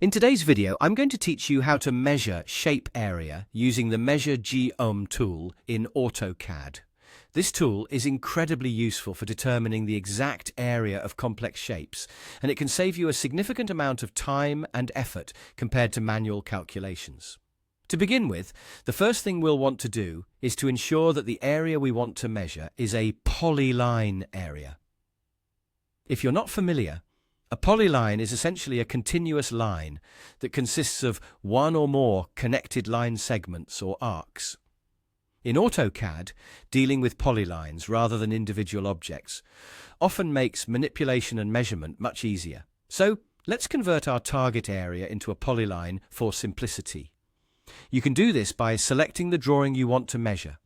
In today's video, I'm going to teach you how to measure shape area using the MEASUREGEOM tool in AutoCAD. This tool is incredibly useful for determining the exact area of complex shapes, and it can save you a significant amount of time and effort compared to manual calculations. To begin with, the first thing we'll want to do is to ensure that the area we want to measure is a polyline area. If you're not familiar, a polyline is essentially a continuous line that consists of one or more connected line segments or arcs. In AutoCAD, dealing with polylines rather than individual objects often makes manipulation and measurement much easier. So let's convert our target area into a polyline for simplicity. You can do this by selecting the drawing you want to measure.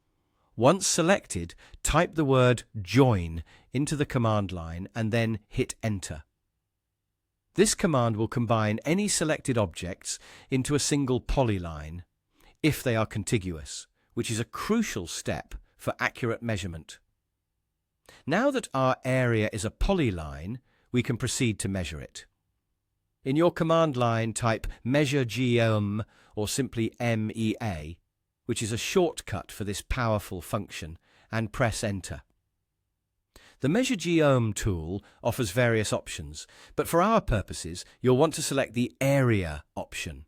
Once selected, type the word join into the command line and then hit enter. This command will combine any selected objects into a single polyline if they are contiguous, which is a crucial step for accurate measurement. Now that our area is a polyline, we can proceed to measure it. In your command line, type MEASUREGEOM or simply MEA, which is a shortcut for this powerful function, and press enter. The MEASUREGEOM tool offers various options, but for our purposes, you'll want to select the Area option.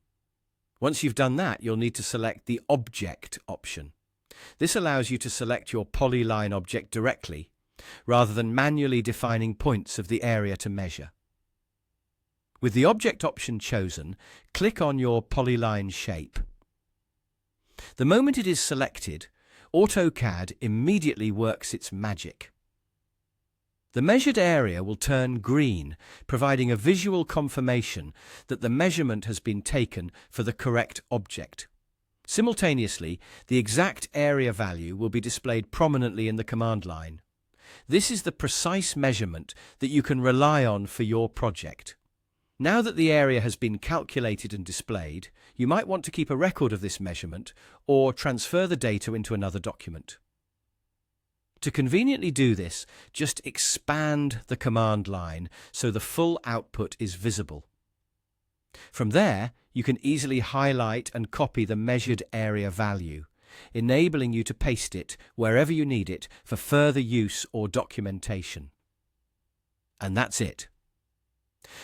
Once you've done that, you'll need to select the Object option. This allows you to select your polyline object directly, rather than manually defining points of the area to measure. With the Object option chosen, click on your polyline shape. The moment it is selected, AutoCAD immediately works its magic. The measured area will turn green, providing a visual confirmation that the measurement has been taken for the correct object. Simultaneously, the exact area value will be displayed prominently in the command line. This is the precise measurement that you can rely on for your project. Now that the area has been calculated and displayed, you might want to keep a record of this measurement or transfer the data into another document. To conveniently do this, just expand the command line so the full output is visible. From there, you can easily highlight and copy the measured area value, enabling you to paste it wherever you need it for further use or documentation. And that's it.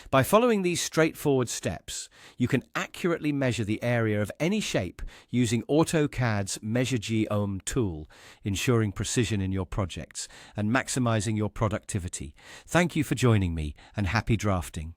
By following these straightforward steps, you can accurately measure the area of any shape using AutoCAD's MEASUREGEOM tool, ensuring precision in your projects and maximizing your productivity. Thank you for joining me, and happy drafting.